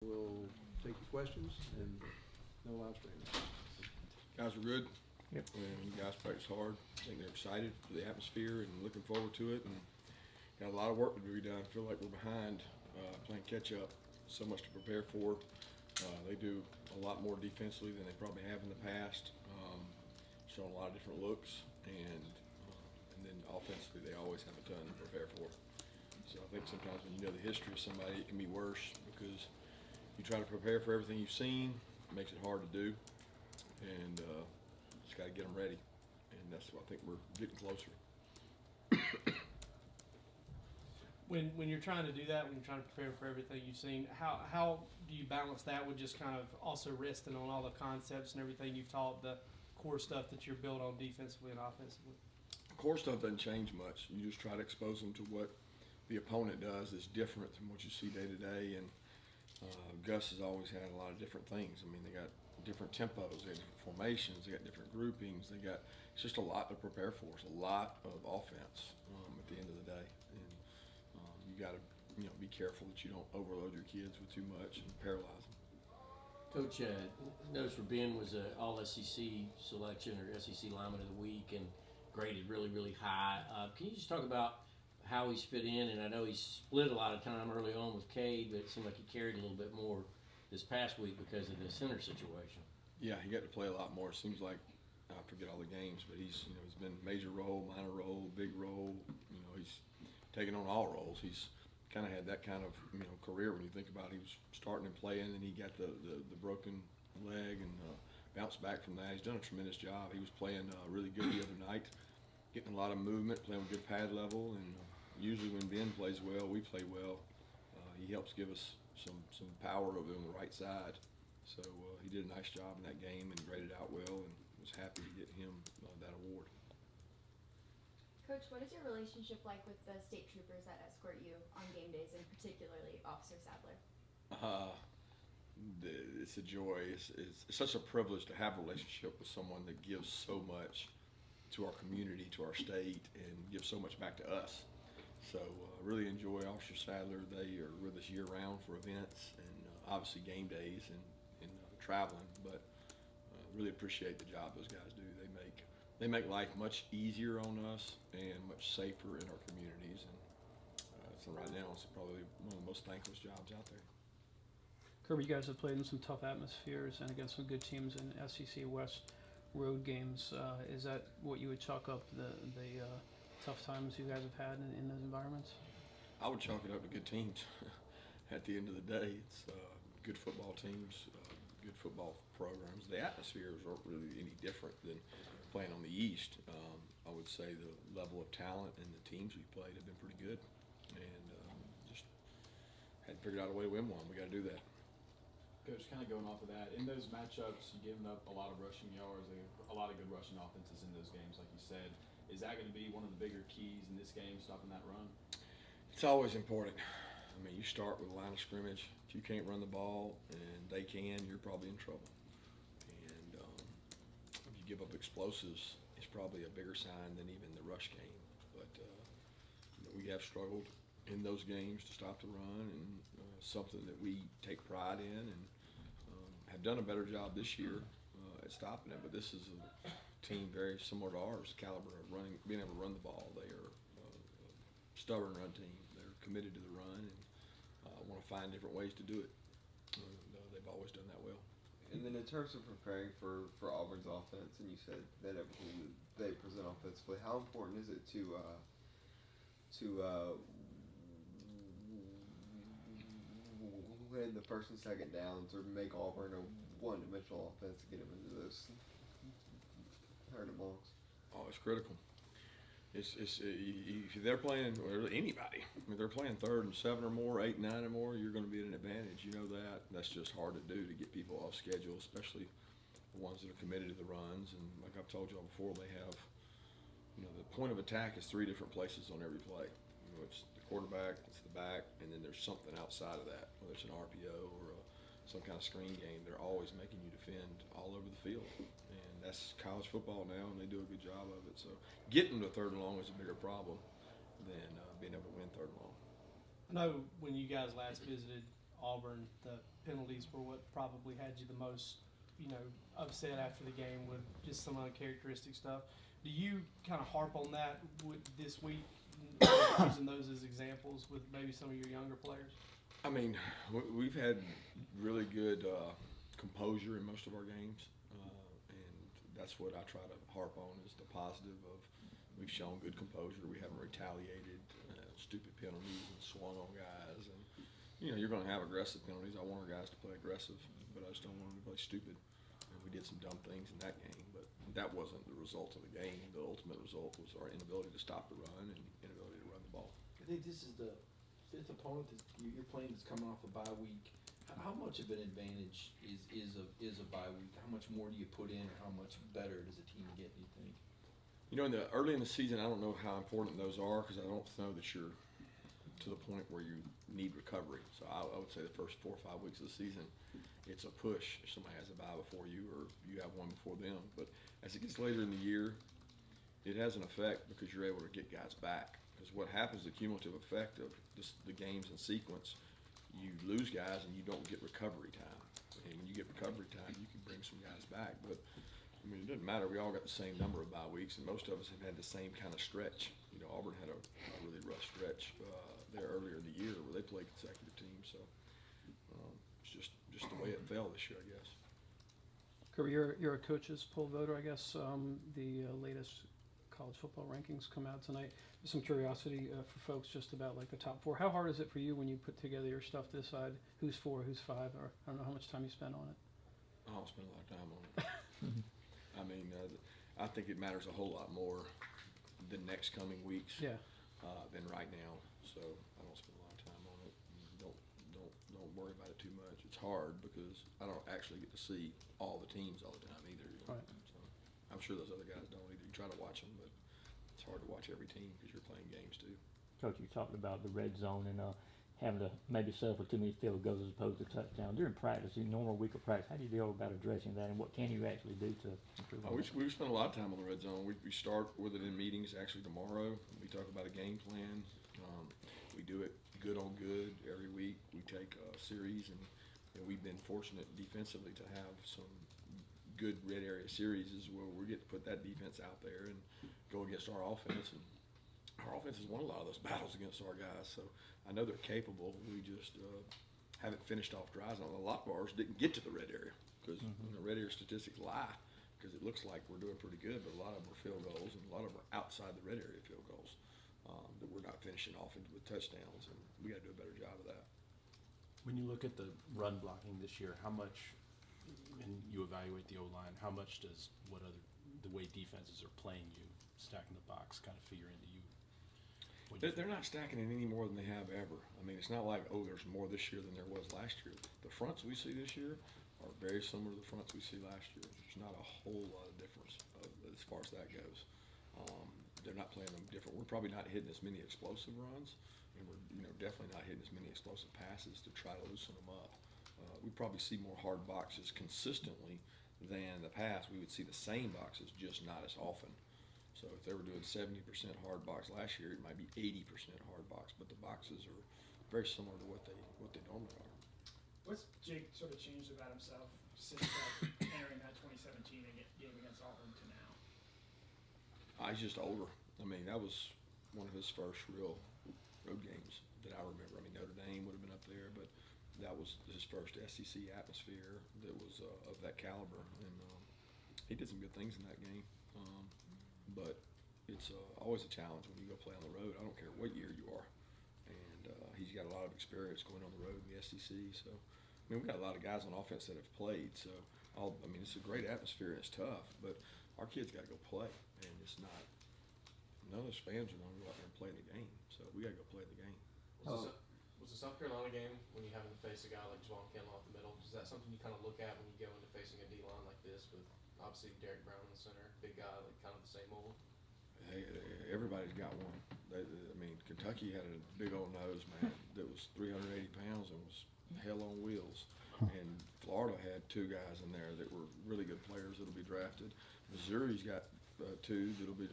We'll take your questions and no live streaming. Guys are good. Yep. And you guys practice hard. I think they're excited for the atmosphere and looking forward to it. And got a lot of work to be done. I feel like we're behind playing catch up. So much to prepare for. They do a lot more defensively than they probably have in the past. Showing a lot of different looks, and then offensively they always have a ton to prepare for. So I think sometimes when you know the history of somebody, it can be worse because you try to prepare for everything you've seen. It makes it hard to do, and just got to get them ready. And that's what I think we're getting closer. When you're trying to do that, when you're trying to prepare for everything you've seen, how do you balance that with just kind of also resting on all the concepts and everything you've taught, the core stuff that you're built on defensively and offensively? Core stuff doesn't change much. You just try to expose them to what the opponent does that's different than what you see day to day. And Gus has always had a lot of different things. I mean, they got different tempos, they got different formations, they got different groupings. It's just a lot to prepare for. It's a lot of offense at the end of the day. And you got to be careful that you don't overload your kids with too much and paralyze them. Coach, notice for Ben was an all-SEC selection or SEC lineman of the week and graded really, really high. Can you just talk about how he's fit in? And I know he's split a lot of time early on with Cade, but it seemed like he carried a little bit more this past week because of the center situation. Yeah, he got to play a lot more. It seems like, I forget all the games, but he's been major role, minor role, big role. He's taken on all roles. He's kind of had that kind of career when you think about it. He was starting and playing, and he got the broken leg and bounced back from that. He's done a tremendous job. He was playing really good the other night, getting a lot of movement, playing with good pad level, and usually when Ben plays well, we play well. He helps give us some power over on the right side. So he did a nice job in that game and graded out well, and was happy to get him that award. Coach, what is your relationship like with the state troopers that escort you on game days, and particularly Officer Sadler? It's a joy. It's such a privilege to have a relationship with someone that gives so much to our community, to our state, and gives so much back to us. So I really enjoy Officer Sadler. They are with us year-round for events and obviously game days and traveling, but really appreciate the job those guys do. They make life much easier on us and much safer in our communities. And so right now, it's probably one of the most thankless jobs out there. Kirby, you guys have played in some tough atmospheres and against some good teams in SEC West road games. Is that what you would chalk up the tough times you guys have had in those environments? I would chalk it up to good teams. At the end of the day, it's good football teams, good football programs. The atmospheres aren't really any different than playing on the East. I would say the level of talent and the teams we played have been pretty good, and just hadn't figured out a way to win one. We got to do that. Coach, kind of going off of that, in those matchups, you're giving up a lot of rushing yards, a lot of good rushing offenses in those games, like you said. Is that going to be one of the bigger keys in this game, stopping that run? It's always important. I mean, you start with a line of scrimmage. If you can't run the ball and they can, you're probably in trouble. And if you give up explosives, it's probably a bigger sign than even the rush game. But we have struggled in those games to stop the run, and something that we take pride in and have done a better job this year at stopping it. But this is a team very similar to ours, caliber of running, being able to run the ball. They are a stubborn run team. They're committed to the run and want to find different ways to do it. They've always done that well. And then in terms of preparing for Auburn's offense, and you said that everything that they present offensively, how important is it to win the first and second downs or make Auburn a one-dimensional offense to get them into those third and longs? Oh, it's critical. If they're playing, or anybody, if they're playing 3rd and 7 or more, 8 and 9 or more, you're going to be at an advantage. You know that. That's just hard to do, to get people off schedule, especially the ones that are committed to the runs. And like I've told y'all before, they have, the point of attack is 3 different places on every play. It's the quarterback, it's the back, and then there's something outside of that, whether it's an RPO or some kind of screen game. They're always making you defend all over the field. And that's college football now, and they do a good job of it. So getting to 3rd and long is a bigger problem than being able to win 3rd and long. I know when you guys last visited Auburn, the penalties were what probably had you the most, upset after the game with just some uncharacteristic stuff. Do you kind of harp on that this week, using those as examples with maybe some of your younger players? I mean, we've had really good composure in most of our games, and that's what I try to harp on is the positive of we've shown good composure. We haven't retaliated, stupid penalties and swung on guys. And, you're going to have aggressive penalties. I want our guys to play aggressive, but I just don't want them to play stupid. And we did some dumb things in that game, but that wasn't the result of the game. The ultimate result was our inability to stop the run and inability to run the ball. I think this opponent that you're playing that's coming off a bye week. How much of an advantage is a bye week? How much more do you put in, or how much better does a team get? Do you think? Early in the season, I don't know how important those are because I don't know that you're to the point where you need recovery. So I would say the first 4 or 5 weeks of the season, it's a push if somebody has a bye before you or you have one before them. But as it gets later in the year, it has an effect because you're able to get guys back. Because what happens, the cumulative effect of just the games in sequence, you lose guys and you don't get recovery time. And when you get recovery time, you can bring some guys back. But it doesn't matter. We all got the same number of bye weeks, and most of us have had the same kind of stretch. Auburn had a really rough stretch there earlier in the year where they played consecutive teams. So it's just the way it fell this year, I guess. Kirby, you're a coach's poll voter, I guess. The latest college football rankings come out tonight. Some curiosity for folks just about like the top 4. How hard is it for you when you put together your stuff to decide who's 4, who's 5, or I don't know how much time you spend on it? I don't spend a lot of time on it. I think it matters a whole lot more the next coming weeks than right now. So I don't spend a lot of time on it. Don't worry about it too much. It's hard because I don't actually get to see all the teams all the time either. Right. So I'm sure those other guys don't either. You try to watch them, but it's hard to watch every team because you're playing games too. Coach, you talked about the red zone and having to maybe settle for too many field goals as opposed to touchdown. During practice, your normal week of practice, how do you deal about addressing that, and what can you actually do to improve on that? We spend a lot of time on the red zone. We start with it in meetings actually tomorrow. We talk about a game plan. We do it good on good every week. We take a series, and we've been fortunate defensively to have some good red area series where we get to put that defense out there and go against our offense. And our offense has won a lot of those battles against our guys, so I know they're capable. We just haven't finished off drives. A lot of ours didn't get to the red area because red area statistics lie because it looks like we're doing pretty good, but a lot of them are field goals and a lot of them are outside the red area field goals that we're not finishing off with touchdowns, and we got to do a better job of that. When you look at the run blocking this year, how much, and you evaluate the O-line, how much does the way defenses are playing you, stacking the box, kind of figure into you? They're not stacking it any more than they have ever. It's not like, there's more this year than there was last year. The fronts we see this year are very similar to the fronts we see last year. There's not a whole lot of difference as far as that goes. They're not playing them different. We're probably not hitting as many explosive runs, and we're definitely not hitting as many explosive passes to try to loosen them up. We probably see more hard boxes consistently than in the past. We would see the same boxes, just not as often. So if they were doing 70% hard box last year, it might be 80% hard box, but the boxes are very similar to what they normally are. What's Jake sort of changed about himself since entering that 2017 game against Auburn to now? He's just older. That was one of his first real road games that I remember. Notre Dame would have been up there, but that was his first SEC atmosphere that was of that caliber, and he did some good things in that game. But it's always a challenge when you go play on the road. I don't care what year you are, and he's got a lot of experience going on the road in the SEC. So, we've got a lot of guys on offense that have played. So, it's a great atmosphere and it's tough, but our kids got to go play, and it's not. None of those fans are going to go out there and play the game. So we got to go play the game. Was the South Carolina game when you having to face a guy like Javon Kinlaw off the middle? Is that something you kind of look at when you go into facing a D line like this with obviously Derrick Brown in the center, big guy, like kind of the same mold? Hey, everybody's got one. Kentucky had a big old nose man that was 380 pounds and was hell on wheels. And Florida had 2 guys in there that were really good players that'll be drafted. Missouri's got 2 that'll be.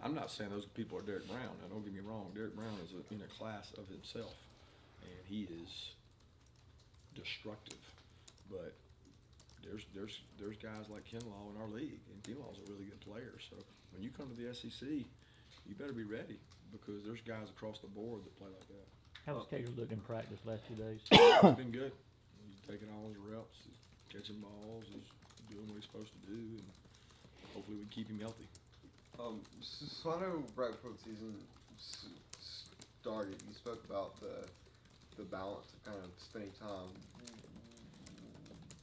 I'm not saying those people are Derrick Brown. Now, don't get me wrong. Derrick Brown is in a class of himself, and he is destructive. But there's guys like Kinlaw in our league, and Kinlaw's a really good player. So when you come to the SEC, you better be ready because there's guys across the board that play like that. How's Taylor looking in practice last 2 days? He's been good. He's taking all his reps, he's catching balls, he's doing what he's supposed to do, and hopefully we keep him healthy. So I know right before the season started, you spoke about the balance of kind of spending time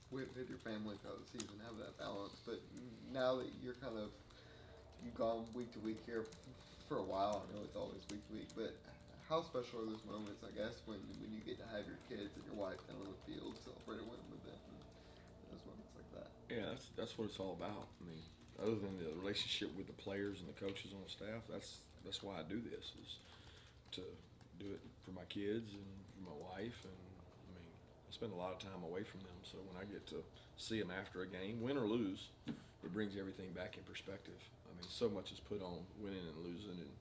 with your family throughout the season, have that balance. But now that you've gone week to week here for a while, I know it's always week to week, but how special are those moments, I guess, when you get to have your kids and your wife down on the field celebrating with them and those moments like that? Yeah, that's what it's all about. I mean, other than the relationship with the players and the coaches on the staff, that's why I do this, is to do it for my kids and for my wife. And I mean, I spend a lot of time away from them, so when I get to see them after a game, win or lose, it brings everything back in perspective. I mean, so much is put on winning and losing, and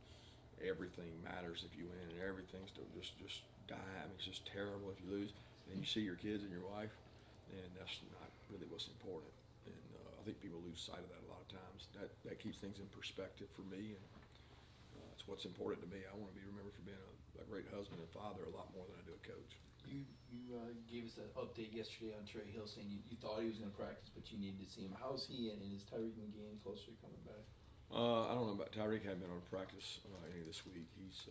everything matters if you win, and everything's just die. I mean, it's just terrible if you lose. And you see your kids and your wife, and that's not really what's important. And I think people lose sight of that a lot of times. That keeps things in perspective for me, and it's what's important to me. I want to be remembered for being a great husband and father a lot more than I do a coach. You gave us an update yesterday on Trey Hill saying you thought he was going to practice, but you needed to see him. How's he and is Tyrique McGhee closer to coming back? I don't know about Tyrique. Hadn't been on practice any this week. He's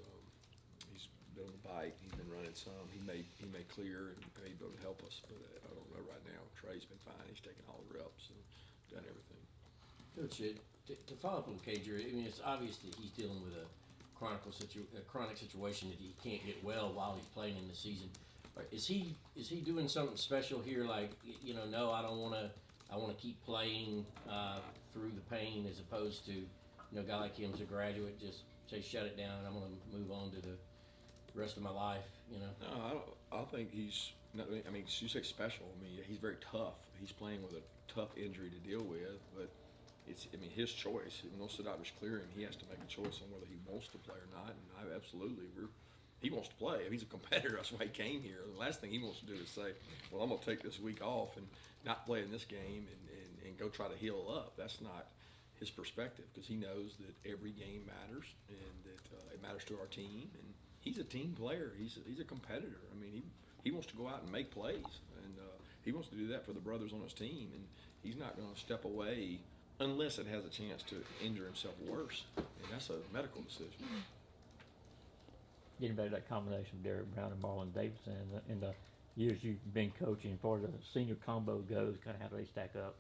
been on the bike. He's been running some. He may clear and may be able to help us, but I don't know right now. Trey's been fine. He's taken all the reps and done everything. Coach, to follow up on KJ, I mean, it's obvious that he's dealing with a chronic situation that he can't get well while he's playing in the season. Is he doing something special here? Like, no, I don't want to. I want to keep playing through the pain, as opposed to, a guy like him's a graduate, just say shut it down. I'm going to move on to the rest of my life. No, I think he's. I mean, you say special. I mean, he's very tough. He's playing with a tough injury to deal with, but it's. I mean, his choice. Once the doctors clear him, he has to make a choice on whether he wants to play or not. And he wants to play. If he's a competitor, that's why he came here. The last thing he wants to do is say, well, I'm going to take this week off and not play in this game and go try to heal up. That's not his perspective, because he knows that every game matters and that it matters to our team. And he's a team player. He's a competitor. I mean, he wants to go out and make plays, and he wants to do that for the brothers on his team. And he's not going to step away unless it has a chance to injure himself worse. And that's a medical decision. Getting back to that combination of Derrick Brown and Marlon Davidson in the years you've been coaching, as far as the senior combo goes, kind of how do they stack up?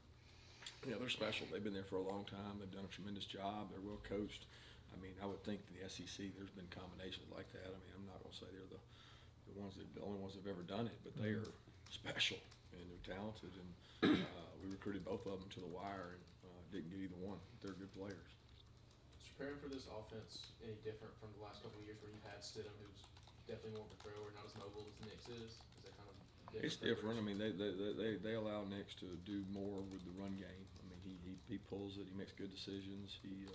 Yeah, they're special. They've been there for a long time. They've done a tremendous job. They're well coached. I mean, I would think the SEC, there's been combinations like that. I mean, I'm not going to say they're the only ones that've ever done it, but they are special and they're talented. And we recruited both of them to the wire and didn't get either one. They're good players. Is preparing for this offense any different from the last couple of years where you've had Stidham, who's definitely more of a thrower, not as mobile as Nix is? Is that kind of different? It's different. I mean, they allow Nix to do more with the run game. I mean, he pulls it. He makes good decisions. He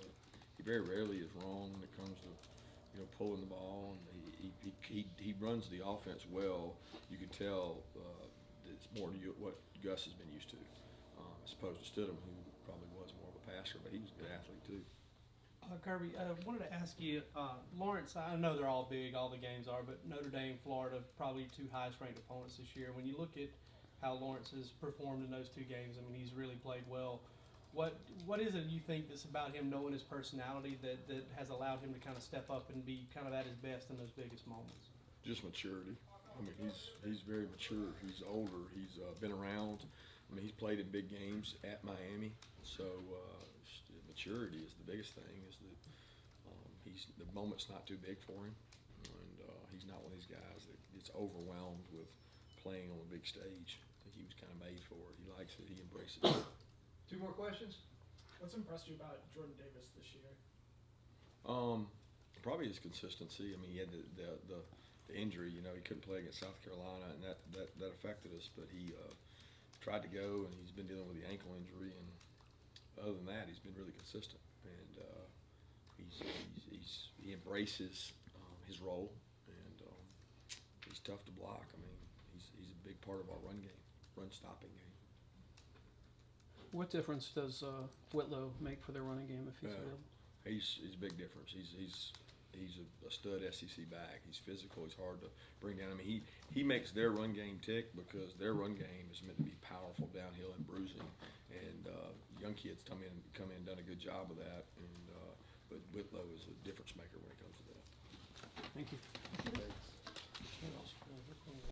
very rarely is wrong when it comes to pulling the ball. And he runs the offense well. You can tell it's more to what Gus has been used to, as opposed to Stidham, who probably was more of a passer, but he was a good athlete too. Kirby, I wanted to ask you, Lawrence, I know they're all big, all the games are, but Notre Dame, Florida, probably two highest ranked opponents this year. When you look at how Lawrence has performed in those two games, I mean, he's really played well. What is it you think that's about him, knowing his personality, that has allowed him to kind of step up and be kind of at his best in those biggest moments? Just maturity. I mean, he's very mature. He's older. He's been around. I mean, he's played in big games at Miami, so maturity is the biggest thing. Is that the moment's not too big for him, and he's not one of these guys that gets overwhelmed with playing on a big stage. I think he was kind of made for it. He likes it. He embraces it. 2 more questions? What's impressed you about Jordan Davis this year? Probably his consistency. I mean, he had the injury. He couldn't play against South Carolina, and that affected us. But he tried to go, and he's been dealing with the ankle injury. And other than that, he's been really consistent. And he embraces his role, and he's tough to block. I mean, he's a big part of our run game, run stopping game. What difference does Whitlow make for their running game if he's Yeah. available? He's a big difference. He's a stud SEC back. He's physical. He's hard to bring down. I mean, he makes their run game tick because their run game is meant to be powerful downhill and bruising. And young kids come in, done a good job of that. And but Whitlow is a difference maker when it comes to that. Thank you. Thanks.